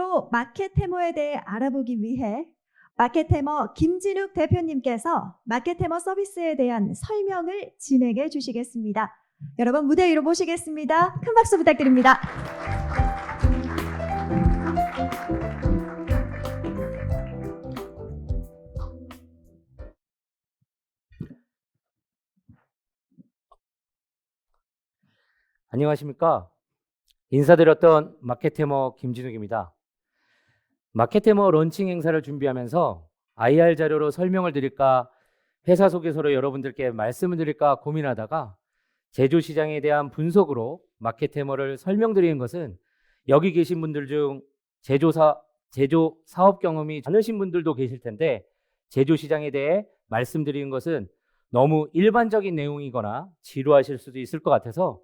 본격적으로 마켓해머에 대해 알아보기 위해 마켓해머 김진욱 대표님께서 마켓해머 서비스에 대한 설명을 진행해 주시겠습니다. 여러분 무대 위로 모시겠습니다. 큰 박수 부탁드립니다. 안녕하십니까. 인사드렸던 마켓해머 김진욱입니다. 마켓해머 런칭 행사를 준비하면서 IR 자료로 설명을 드릴까, 회사 소개서로 여러분들께 말씀을 드릴까 고민하다가 제조시장에 대한 분석으로 마켓해머를 설명드리는 것은 여기 계신 분들 중 제조 사업 경험이 많으신 분들도 계실 텐데, 제조시장에 대해 말씀드리는 것은 너무 일반적인 내용이거나 지루하실 수도 있을 것 같아서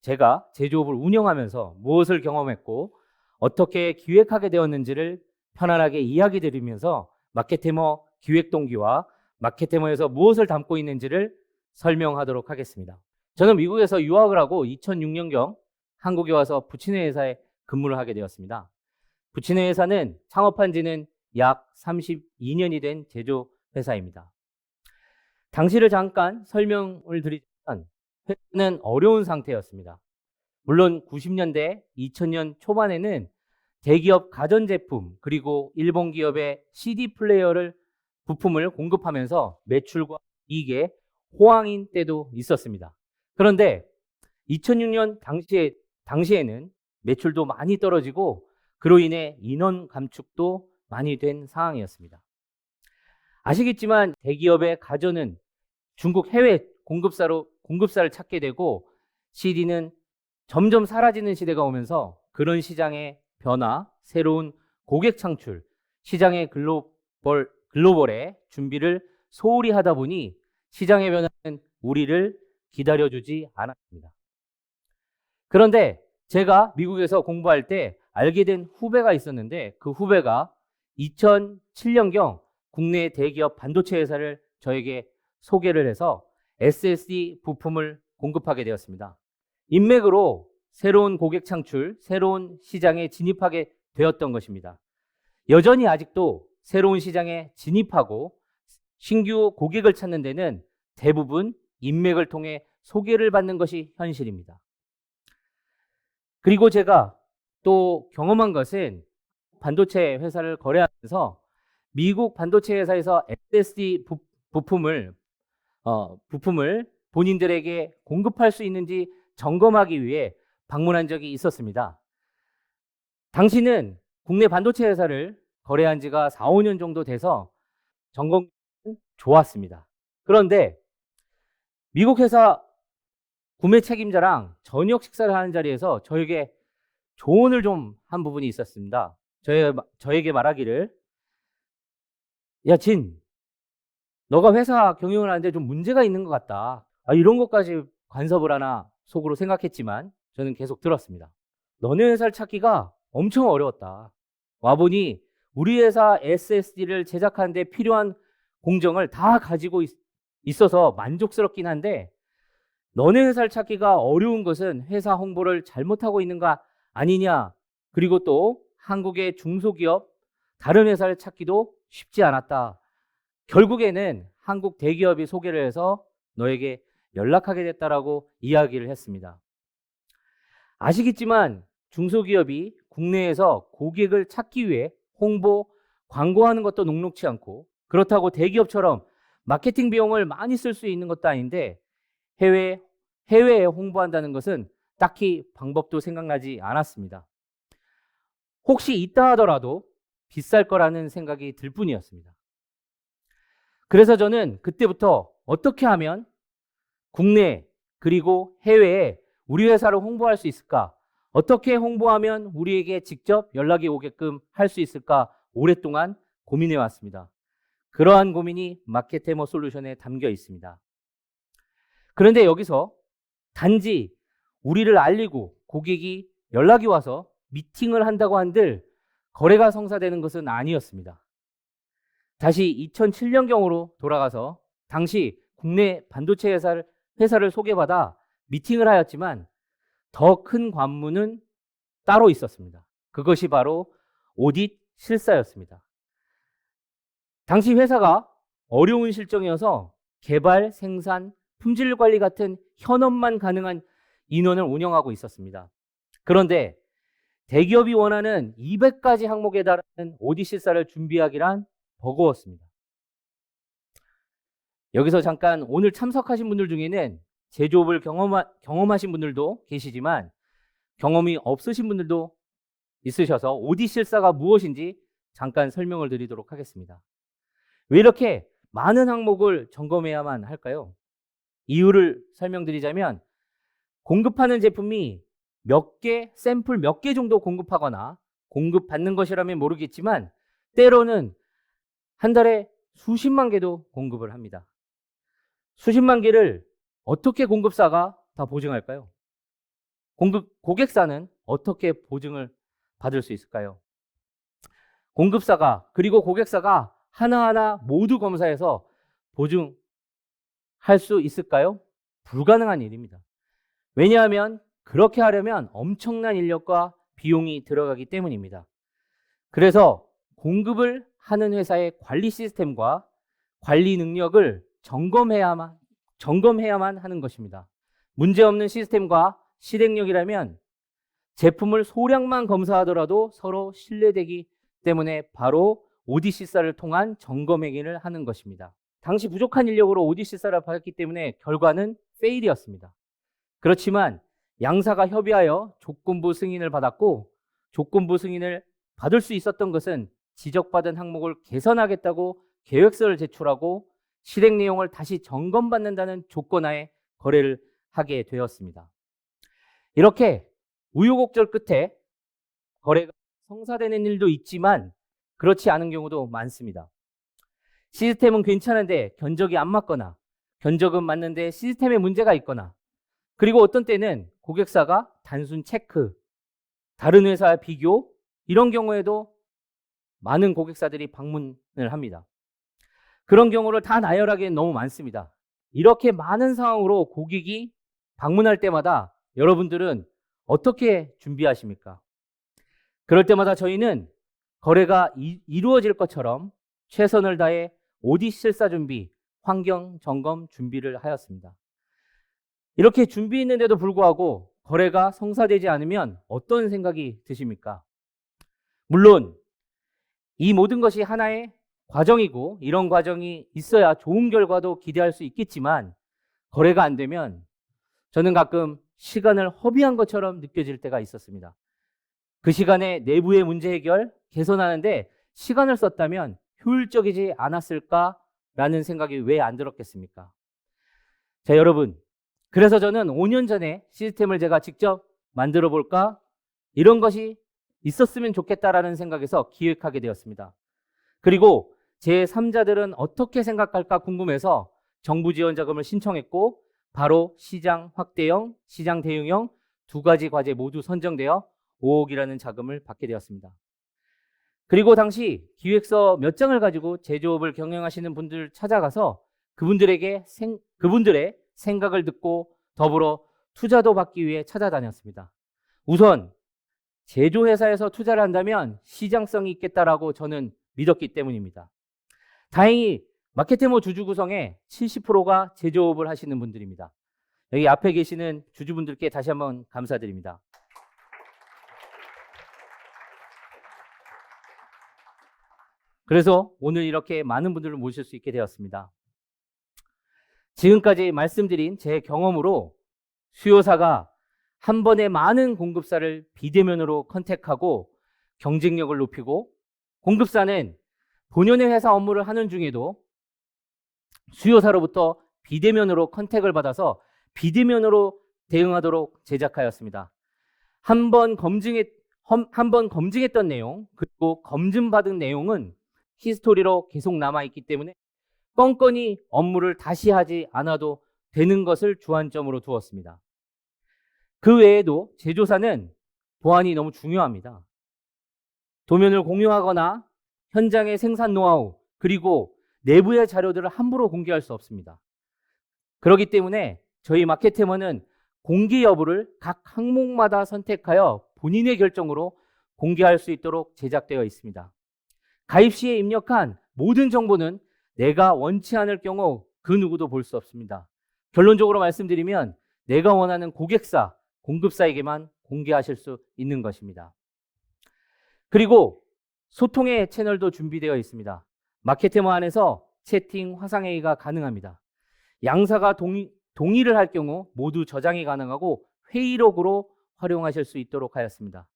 제가 제조업을 운영하면서 무엇을 경험했고 어떻게 기획하게 되었는지를 편안하게 이야기 드리면서 마켓해머 기획 동기와 마켓해머에서 무엇을 담고 있는지를 설명하도록 하겠습니다. 저는 미국에서 유학을 하고 2006년경 한국에 와서 부치네 회사에 근무를 하게 되었습니다. 부치네 회사는 창업한 지는 약 32년이 된 제조 회사입니다. 당시를 잠깐 설명을 드리자면 회사는 어려운 상태였습니다. 물론 90년대, 2000년 초반에는 대기업 가전제품 그리고 일본 기업의 CD 플레이어를 부품을 공급하면서 매출과 이익에 호황인 때도 있었습니다. 그런데 2006년 당시에는 매출도 많이 떨어지고 그로 인해 인원 감축도 많이 된 상황이었습니다. 아시겠지만 대기업의 가전은 중국 해외 공급사를 찾게 되고 CD는 점점 사라지는 시대가 오면서 그런 시장의 변화, 새로운 고객 창출, 시장의 글로벌의 준비를 소홀히 하다 보니 시장의 변화는 우리를 기다려주지 않았습니다. 그런데 제가 미국에서 공부할 때 알게 된 후배가 있었는데 그 후배가 2007년경 국내 대기업 반도체 회사를 저에게 소개를 해서 SSD 부품을 공급하게 되었습니다. 인맥으로 새로운 고객 창출, 새로운 시장에 진입하게 되었던 것입니다. 여전히 아직도 새로운 시장에 진입하고 신규 고객을 찾는 데는 대부분 인맥을 통해 소개를 받는 것이 현실입니다. 그리고 제가 또 경험한 것은 반도체 회사를 거래하면서 미국 반도체 회사에서 SSD 부품을 본인들에게 공급할 수 있는지 점검하기 위해 방문한 적이 있었습니다. 당시는 국내 반도체 회사를 거래한 지가 4, 5년 정도 돼서 점검은 좋았습니다. 그런데 미국 회사 구매 책임자랑 저녁 식사를 하는 자리에서 저에게 조언을 좀 한 부분이 있었습니다. 저에게 말하기를, 야, 진, 너가 회사 경영을 하는데 좀 문제가 있는 것 같다. 이런 것까지 간섭을 하나 속으로 생각했지만 저는 계속 들었습니다. 너네 회사를 찾기가 엄청 어려웠다. 와보니 우리 회사 SSD를 제작하는 데 필요한 공정을 다 가지고 있어서 만족스럽긴 한데 너네 회사를 찾기가 어려운 것은 회사 홍보를 잘못하고 있는 거 아니냐. 그리고 또 한국의 중소기업 다른 회사를 찾기도 쉽지 않았다. 결국에는 한국 대기업이 소개를 해서 너에게 연락하게 됐다라고 이야기를 했습니다. 아시겠지만 중소기업이 국내에서 고객을 찾기 위해 홍보, 광고하는 것도 녹록치 않고 그렇다고 대기업처럼 마케팅 비용을 많이 쓸 수 있는 것도 아닌데 해외에 홍보한다는 것은 딱히 방법도 생각나지 않았습니다. 혹시 있다 하더라도 비쌀 거라는 생각이 들 뿐이었습니다. 그래서 저는 그때부터 어떻게 하면 국내 그리고 해외에 우리 회사를 홍보할 수 있을까? 어떻게 홍보하면 우리에게 직접 연락이 오게끔 할 수 있을까? 오랫동안 고민해 왔습니다. 그러한 고민이 마켓해머 솔루션에 담겨 있습니다. 그런데 여기서 단지 우리를 알리고 고객이 연락이 와서 미팅을 한다고 한들 거래가 성사되는 것은 아니었습니다. 다시 2007년경으로 돌아가서 당시 국내 반도체 회사를 소개받아 미팅을 하였지만 더 큰 관문은 따로 있었습니다. 그것이 바로 오딧 실사였습니다. 당시 회사가 어려운 실정이어서 개발, 생산, 품질 관리 같은 현업만 가능한 인원을 운영하고 있었습니다. 그런데 대기업이 원하는 200가지 항목에 달하는 오딧 실사를 준비하기란 버거웠습니다. 여기서 잠깐 오늘 참석하신 분들 중에는 제조업을 경험하신 분들도 계시지만 경험이 없으신 분들도 있으셔서 오딧 실사가 무엇인지 잠깐 설명을 드리도록 하겠습니다. 왜 이렇게 많은 항목을 점검해야만 할까요? 이유를 설명드리자면 공급하는 제품이 몇 개, 샘플 몇 개 정도 공급하거나 공급받는 것이라면 모르겠지만 때로는 한 달에 수십만 개도 공급을 합니다. 수십만 개를 어떻게 공급사가 다 보증할까요? 고객사는 어떻게 보증을 받을 수 있을까요? 공급사가 그리고 고객사가 하나하나 모두 검사해서 보증할 수 있을까요? 불가능한 일입니다. 왜냐하면 그렇게 하려면 엄청난 인력과 비용이 들어가기 때문입니다. 그래서 공급을 하는 회사의 관리 시스템과 관리 능력을 점검해야만 하는 것입니다. 문제없는 시스템과 실행력이라면 제품을 소량만 검사하더라도 서로 신뢰되기 때문에 바로 오딧 실사를 통한 점검 행위를 하는 것입니다. 당시 부족한 인력으로 오딧 실사를 받았기 때문에 결과는 페일이었습니다. 그렇지만 양사가 협의하여 조건부 승인을 받았고 조건부 승인을 받을 수 있었던 것은 지적받은 항목을 개선하겠다고 계획서를 제출하고 실행 내용을 다시 점검받는다는 조건하에 거래를 하게 되었습니다. 이렇게 우여곡절 끝에 거래가 성사되는 일도 있지만 그렇지 않은 경우도 많습니다. 시스템은 괜찮은데 견적이 안 맞거나 견적은 맞는데 시스템에 문제가 있거나 그리고 어떤 때는 고객사가 단순 체크, 다른 회사와 비교 이런 경우에도 많은 고객사들이 방문을 합니다. 그런 경우를 다 나열하기엔 너무 많습니다. 이렇게 많은 상황으로 고객이 방문할 때마다 여러분들은 어떻게 준비하십니까? 그럴 때마다 저희는 거래가 이루어질 것처럼 최선을 다해 오딧 실사 준비, 환경 점검 준비를 하였습니다. 이렇게 준비했는데도 불구하고 거래가 성사되지 않으면 어떤 생각이 드십니까? 물론 이 모든 것이 하나의 과정이고 이런 과정이 있어야 좋은 결과도 기대할 수 있겠지만 거래가 안 되면 저는 가끔 시간을 허비한 것처럼 느껴질 때가 있었습니다. 그 시간에 내부의 문제 해결, 개선하는데 시간을 썼다면 효율적이지 않았을까라는 생각이 왜 안 들었겠습니까? 자, 여러분. 그래서 저는 5년 전에 시스템을 제가 직접 만들어 볼까? 이런 것이 있었으면 좋겠다라는 생각에서 기획하게 되었습니다. 그리고 제3자들은 어떻게 생각할까 궁금해서 정부 지원 자금을 신청했고 바로 시장 확대형, 시장 대응형 두 가지 과제 모두 선정되어 5억이라는 자금을 받게 되었습니다. 그리고 당시 기획서 몇 장을 가지고 제조업을 경영하시는 분들 찾아가서 그분들의 생각을 듣고 더불어 투자도 받기 위해 찾아다녔습니다. 우선 제조회사에서 투자를 한다면 시장성이 있겠다라고 저는 믿었기 때문입니다. 다행히 마케테모 주주 구성의 70%가 제조업을 하시는 분들입니다. 여기 앞에 계시는 주주분들께 다시 한번 감사드립니다. 그래서 오늘 이렇게 많은 분들을 모실 수 있게 되었습니다. 지금까지 말씀드린 제 경험으로 수요사가 한 번에 많은 공급사를 비대면으로 컨택하고 경쟁력을 높이고 공급사는 본연의 회사 업무를 하는 중에도 수요사로부터 비대면으로 컨택을 받아서 비대면으로 대응하도록 제작하였습니다. 한 번 검증했던 내용 그리고 검증받은 내용은 히스토리로 계속 남아있기 때문에 껌껌이 업무를 다시 하지 않아도 되는 것을 주안점으로 두었습니다. 그 외에도 제조사는 보안이 너무 중요합니다. 도면을 공유하거나 현장의 생산 노하우 그리고 내부의 자료들을 함부로 공개할 수 없습니다. 그렇기 때문에 저희 마케테머는 공개 여부를 각 항목마다 선택하여 본인의 결정으로 공개할 수 있도록 제작되어 있습니다. 가입 시에 입력한 모든 정보는 내가 원치 않을 경우 그 누구도 볼 수 없습니다. 결론적으로 말씀드리면 내가 원하는 고객사, 공급사에게만 공개하실 수 있는 것입니다. 그리고 소통의 채널도 준비되어 있습니다. 마케테모 안에서 채팅, 화상회의가 가능합니다. 양사가 동의를 할 경우 모두 저장이 가능하고 회의록으로 활용하실 수 있도록 하였습니다.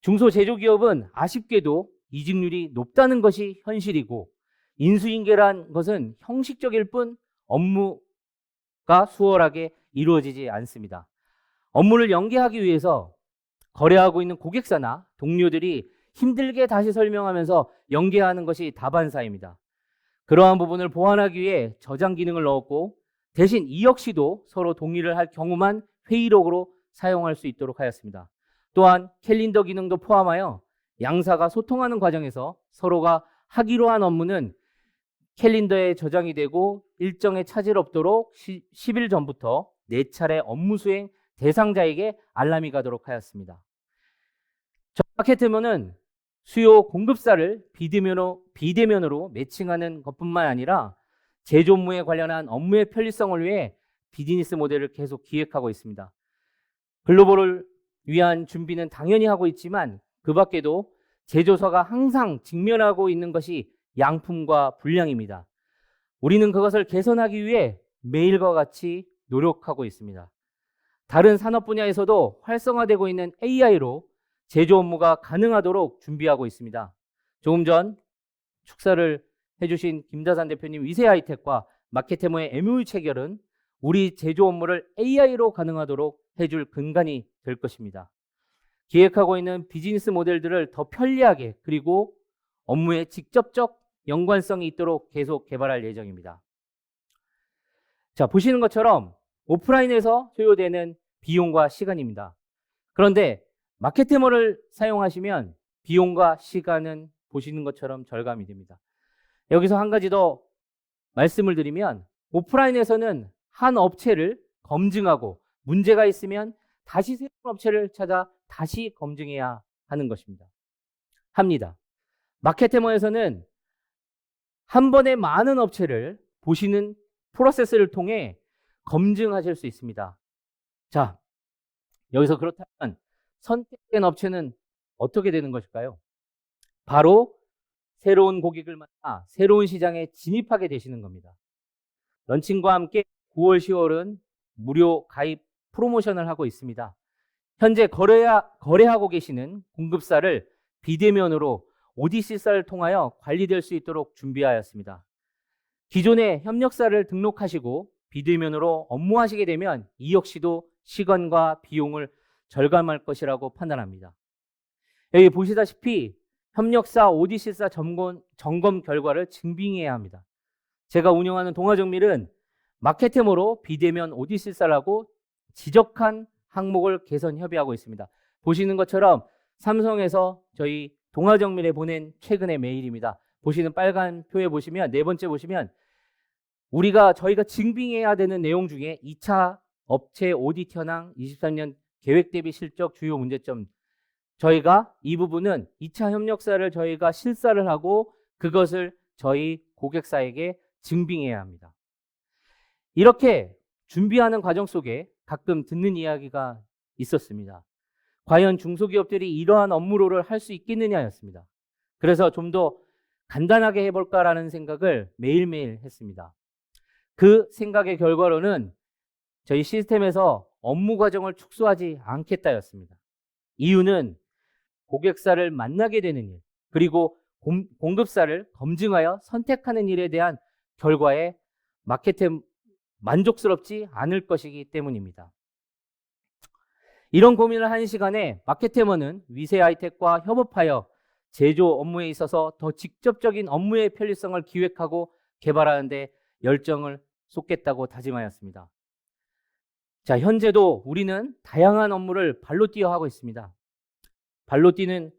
중소제조기업은 아쉽게도 이직률이 높다는 것이 현실이고 인수인계란 것은 형식적일 뿐 업무가 수월하게 이루어지지 않습니다. 업무를 연계하기 위해서 거래하고 있는 고객사나 동료들이 힘들게 다시 설명하면서 연계하는 것이 다반사입니다. 그러한 부분을 보완하기 위해 저장 기능을 넣었고 대신 이 역시도 서로 동의를 할 경우만 회의록으로 사용할 수 있도록 하였습니다. 또한 캘린더 기능도 포함하여 양사가 소통하는 과정에서 서로가 하기로 한 업무는 캘린더에 저장이 되고 일정에 차질 없도록 10일 전부터 4차례 업무 수행 대상자에게 알람이 가도록 하였습니다. 마케테모는 수요 공급사를 비대면으로 매칭하는 것뿐만 아니라 제조 업무에 관련한 업무의 편리성을 위해 비즈니스 모델을 계속 기획하고 있습니다. 글로벌을 위한 준비는 당연히 하고 있지만 그 밖에도 제조사가 항상 직면하고 있는 것이 양품과 불량입니다. 우리는 그것을 개선하기 위해 매일과 같이 노력하고 있습니다. 다른 산업 분야에서도 활성화되고 있는 AI로 제조 업무가 가능하도록 준비하고 있습니다. 조금 전 축사를 해주신 김다산 대표님 위세 하이텍과 마케테모의 MOU 체결은 우리 제조 업무를 AI로 가능하도록 해줄 근간이 될 것입니다. 기획하고 있는 비즈니스 모델들을 더 편리하게 그리고 업무에 직접적 연관성이 있도록 계속 개발할 예정입니다. 자, 보시는 것처럼 오프라인에서 소요되는 비용과 시간입니다. 그런데 마케테모를 사용하시면 비용과 시간은 보시는 것처럼 절감이 됩니다. 여기서 한 가지 더 말씀을 드리면 오프라인에서는 한 업체를 검증하고 문제가 있으면 다시 새로운 업체를 찾아 다시 검증해야 하는 것입니다. 마케테모에서는 한 번에 많은 업체를 보시는 프로세스를 통해 검증하실 수 있습니다. 자, 여기서 그렇다면 선택된 업체는 어떻게 되는 것일까요? 바로 새로운 고객을 만나 새로운 시장에 진입하게 되시는 겁니다. 런칭과 함께 9월, 10월은 무료 가입 프로모션을 하고 있습니다. 현재 거래하고 계시는 공급사를 비대면으로 ODC사를 통하여 관리될 수 있도록 준비하였습니다. 기존의 협력사를 등록하시고 비대면으로 업무하시게 되면 이 역시도 시간과 비용을 절감할 것이라고 판단합니다. 여기 보시다시피 협력사 ODC사 점검 결과를 증빙해야 합니다. 제가 운영하는 동아정밀은 마케테모로 비대면 ODC사라고 지적한 항목을 개선 협의하고 있습니다. 보시는 것처럼 삼성에서 저희 동아정밀에 보낸 최근의 메일입니다. 보시는 빨간 표에 보시면 네 번째 보시면 저희가 증빙해야 되는 내용 중에 2차 업체 오디트 현황 23년 계획 대비 실적 주요 문제점, 저희가 이 부분은 2차 협력사를 저희가 실사를 하고 그것을 저희 고객사에게 증빙해야 합니다. 이렇게 준비하는 과정 속에 가끔 듣는 이야기가 있었습니다. 과연 중소기업들이 이러한 업무로를 할 수 있겠느냐였습니다. 그래서 좀 더 간단하게 해볼까라는 생각을 매일매일 했습니다. 그 생각의 결과로는 저희 시스템에서 업무 과정을 축소하지 않겠다였습니다. 이유는 고객사를 만나게 되는 일, 그리고 공급사를 검증하여 선택하는 일에 대한 결과에 마케팅 만족스럽지 않을 것이기 때문입니다. 이런 고민을 하는 시간에 마케테모는 위세 하이텍과 협업하여 제조 업무에 있어서 더 직접적인 업무의 편리성을 기획하고 개발하는 데 열정을 쏟겠다고 다짐하였습니다. 자, 현재도 우리는 다양한 업무를 발로 뛰어 하고 있습니다. 발로 뛰는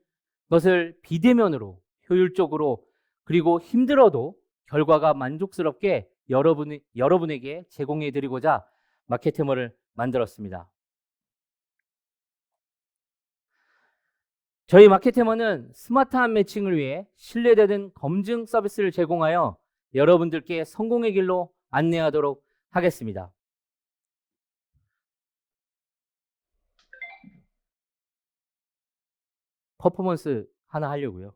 것을 비대면으로 효율적으로 그리고 힘들어도 결과가 만족스럽게 여러분에게 제공해 드리고자 마케테모를 만들었습니다. 저희 마케테머는 스마트한 매칭을 위해 신뢰되는 검증 서비스를 제공하여 여러분들께 성공의 길로 안내하도록 하겠습니다. 퍼포먼스 하나 하려고요.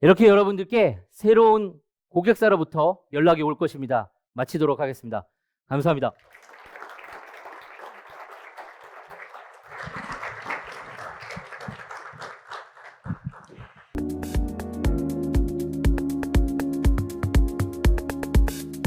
이렇게 여러분들께 새로운 고객사로부터 연락이 올 것입니다. 마치도록 하겠습니다. 감사합니다.